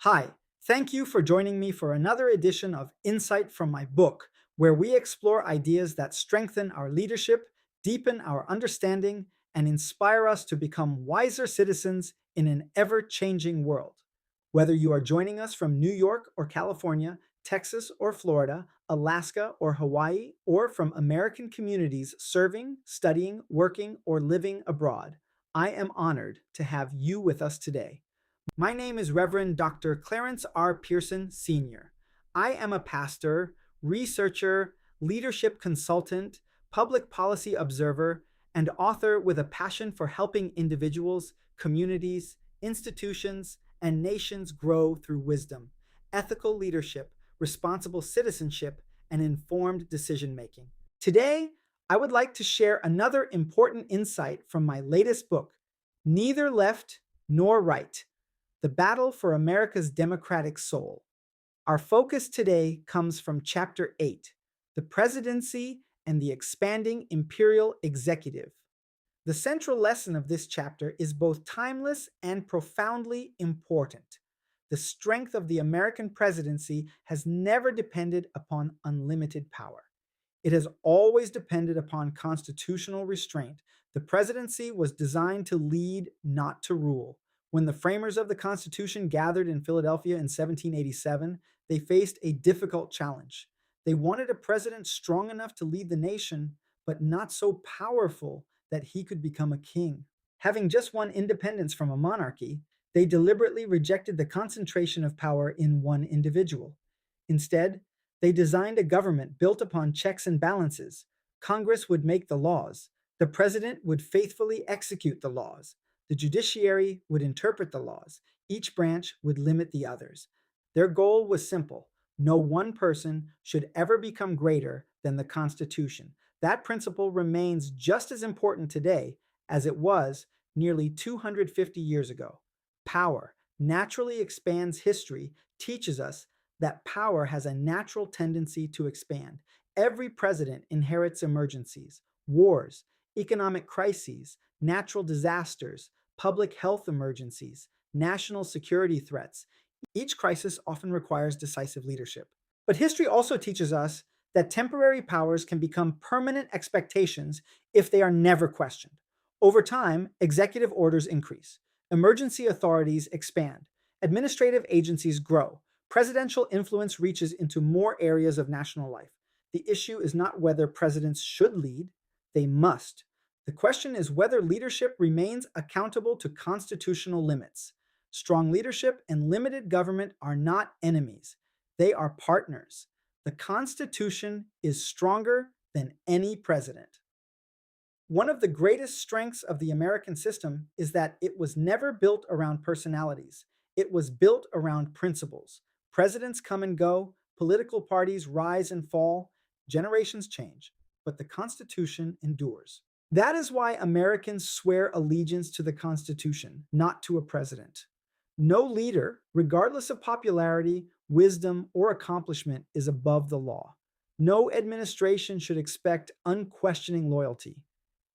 Hi, thank you for joining me for another edition of Insight from my book, where we explore ideas that strengthen our leadership, deepen our understanding, and inspire us to become wiser citizens in an ever changing world. Whether you are joining us from New York or California, Texas or Florida, Alaska or Hawaii, or from American communities serving, studying, working, or living abroad, I am honored to have you with us today. My name is Reverend Dr. Clarence R. Pearson, Sr. I am a pastor, researcher, leadership consultant, public policy observer, and author with a passion for helping individuals, communities, institutions, and nations grow through wisdom, ethical leadership, responsible citizenship, and informed decision making. Today, I would like to share another important insight from my latest book, Neither Left Nor Right: The Battle for America's Democratic Soul. Our focus today comes from Chapter 8, The Presidency and the Expanding Imperial Executive. The central lesson of this chapter is both timeless and profoundly important. The strength of the American presidency has never depended upon unlimited power. It has always depended upon constitutional restraint. The presidency was designed to lead, not to rule. When the framers of the Constitution gathered in Philadelphia in 1787, they faced a difficult challenge. They wanted a president strong enough to lead the nation, but not so powerful that he could become a king. Having just won independence from a monarchy, they deliberately rejected the concentration of power in one individual. Instead, they designed a government built upon checks and balances. Congress would make the laws. The president would faithfully execute the laws. The judiciary would interpret the laws. Each branch would limit the others. Their goal was simple: no one person should ever become greater than the Constitution. That principle remains just as important today as it was nearly 250 years ago. Power naturally expands. History teaches us that power has a natural tendency to expand. Every president inherits emergencies, wars, economic crises, natural disasters, public health emergencies, national security threats. Each crisis often requires decisive leadership. But history also teaches us that temporary powers can become permanent expectations if they are never questioned. Over time, executive orders increase, emergency authorities expand, administrative agencies grow, presidential influence reaches into more areas of national life. The issue is not whether presidents should lead, they must. The question is whether leadership remains accountable to constitutional limits. Strong leadership and limited government are not enemies, they are partners. The Constitution is stronger than any president. One of the greatest strengths of the American system is that it was never built around personalities. It was built around principles. Presidents come and go, political parties rise and fall, generations change, but the Constitution endures. That is why Americans swear allegiance to the Constitution, not to a president. No leader, regardless of popularity, wisdom, or accomplishment, is above the law. No administration should expect unquestioning loyalty.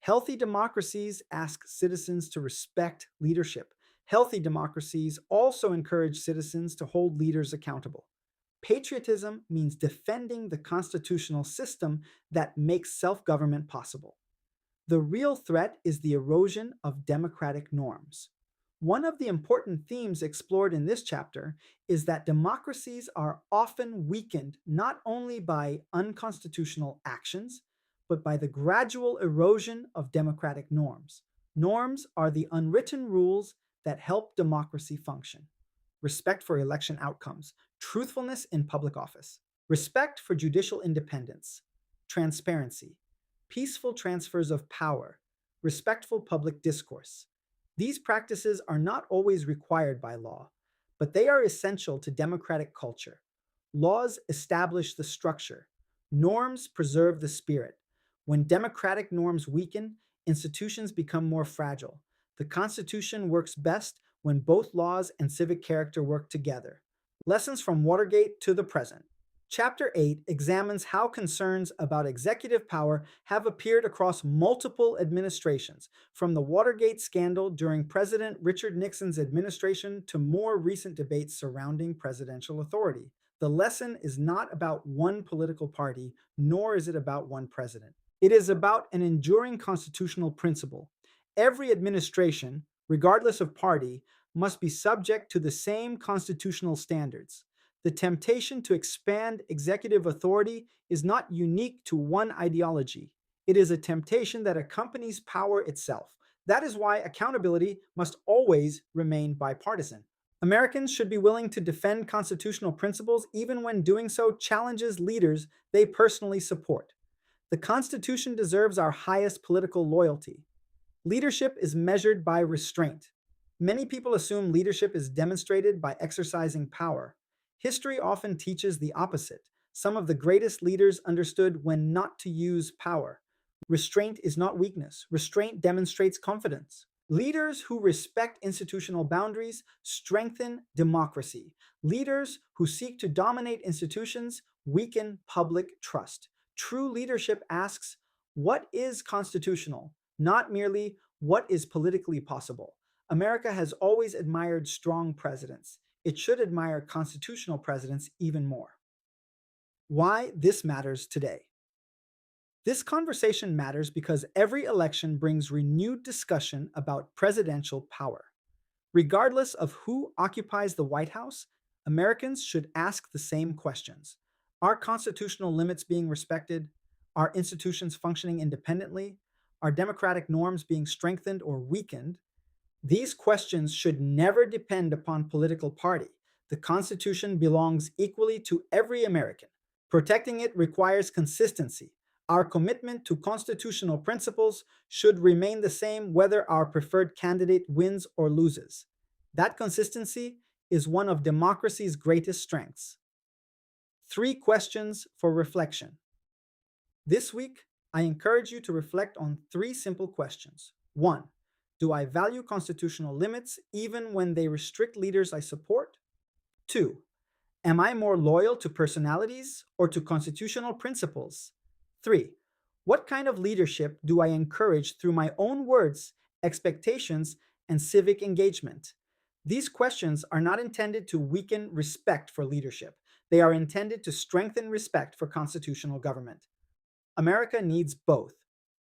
Healthy democracies ask citizens to respect leadership. Healthy democracies also encourage citizens to hold leaders accountable. Patriotism means defending the constitutional system that makes self government possible. The real threat is the erosion of democratic norms. One of the important themes explored in this chapter is that democracies are often weakened not only by unconstitutional actions, but by the gradual erosion of democratic norms. Norms are the unwritten rules that help democracy function: respect for election outcomes, truthfulness in public office, respect for judicial independence, transparency, peaceful transfers of power, respectful public discourse. These practices are not always required by law, but they are essential to democratic culture. Laws establish the structure, norms preserve the spirit. When democratic norms weaken, institutions become more fragile. The Constitution works best when both laws and civic character work together. Lessons from Watergate to the present. Chapter 8 examines how concerns about executive power have appeared across multiple administrations, from the Watergate scandal during President Richard Nixon's administration to more recent debates surrounding presidential authority. The lesson is not about one political party, nor is it about one president. It is about an enduring constitutional principle. Every administration, regardless of party, must be subject to the same constitutional standards. The temptation to expand executive authority is not unique to one ideology. It is a temptation that accompanies power itself. That is why accountability must always remain bipartisan. Americans should be willing to defend constitutional principles even when doing so challenges leaders they personally support. The Constitution deserves our highest political loyalty. Leadership is measured by restraint. Many people assume leadership is demonstrated by exercising power. History often teaches the opposite. Some of the greatest leaders understood when not to use power. Restraint is not weakness. Restraint demonstrates confidence. Leaders who respect institutional boundaries strengthen democracy. Leaders who seek to dominate institutions weaken public trust. True leadership asks, what is constitutional? Not merely what is politically possible. America has always admired strong presidents. It should admire constitutional presidents even more. Why this matters today. This conversation matters because every election brings renewed discussion about presidential power. Regardless of who occupies the White House, Americans should ask the same questions. Are constitutional limits being respected? Are institutions functioning independently? Are democratic norms being strengthened or weakened? These questions should never depend upon political party. The Constitution belongs equally to every American. Protecting it requires consistency. Our commitment to constitutional principles should remain the same whether our preferred candidate wins or loses. That consistency is one of democracy's greatest strengths. 3 questions for reflection. This week, I encourage you to reflect on 3 simple questions. 1. Do I value constitutional limits even when they restrict leaders I support? 2. Am I more loyal to personalities or to constitutional principles? 3. What kind of leadership do I encourage through my own words, expectations, and civic engagement? These questions are not intended to weaken respect for leadership. They are intended to strengthen respect for constitutional government. America needs both.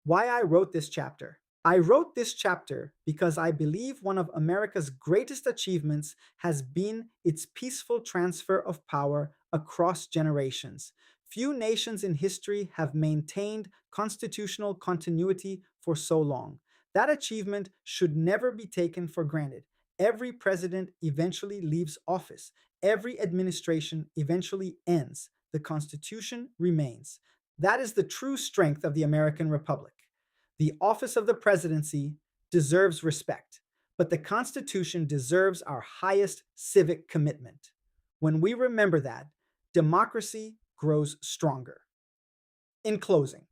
Why I wrote this chapter. I wrote this chapter because I believe one of America's greatest achievements has been its peaceful transfer of power across generations. Few nations in history have maintained constitutional continuity for so long. That achievement should never be taken for granted. Every president eventually leaves office. Every administration eventually ends. The Constitution remains. That is the true strength of the American Republic. The office of the presidency deserves respect, but the Constitution deserves our highest civic commitment. When we remember that, democracy grows stronger. In closing,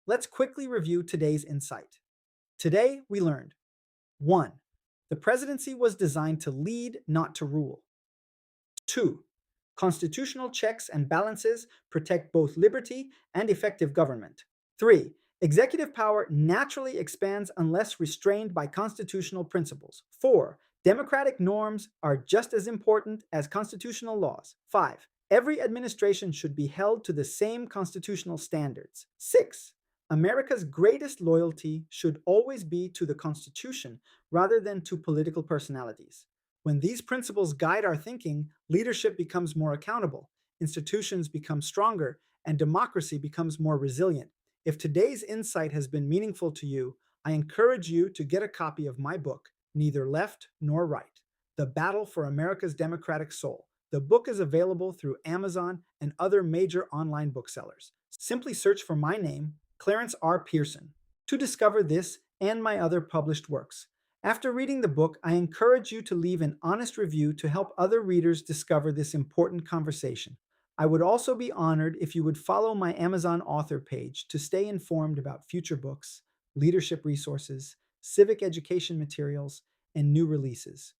let's quickly review today's insight. Today, we learned 1. The presidency was designed to lead, not to rule. 2. Constitutional checks and balances protect both liberty and effective government. 3. Executive power naturally expands unless restrained by constitutional principles. 4. Democratic norms are just as important as constitutional laws. 5. Every administration should be held to the same constitutional standards. 6. America's greatest loyalty should always be to the Constitution rather than to political personalities. When these principles guide our thinking, leadership becomes more accountable, institutions become stronger, and democracy becomes more resilient. If today's insight has been meaningful to you, I encourage you to get a copy of my book, Neither Left Nor Right: The Battle for America's Democratic Soul. The book is available through Amazon and other major online booksellers. Simply search for my name, Clarence R. Pearson, to discover this and my other published works. After reading the book, I encourage you to leave an honest review to help other readers discover this important conversation. I would also be honored if you would follow my Amazon author page to stay informed about future books, leadership resources, civic education materials, and new releases.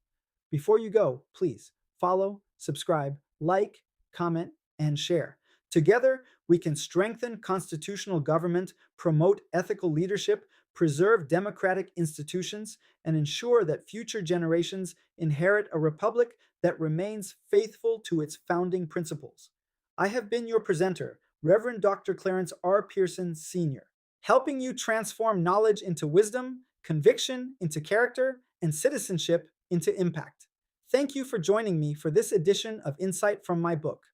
Before you go, please follow, subscribe, like, comment, and share. Together, we can strengthen constitutional government, promote ethical leadership, preserve democratic institutions, and ensure that future generations inherit a republic that remains faithful to its founding principles. I have been your presenter, Reverend Dr. Clarence R. Pearson, Sr., helping you transform knowledge into wisdom, conviction into character, and citizenship into impact. Thank you for joining me for this edition of Insight from my book.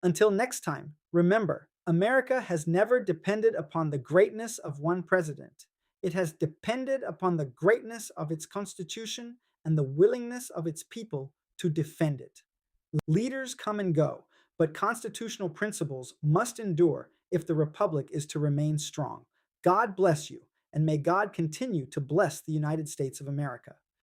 Until next time, remember, America has never depended upon the greatness of one president. It has depended upon the greatness of its Constitution and the willingness of its people to defend it. Leaders come and go, but constitutional principles must endure if the Republic is to remain strong. God bless you, and may God continue to bless the United States of America.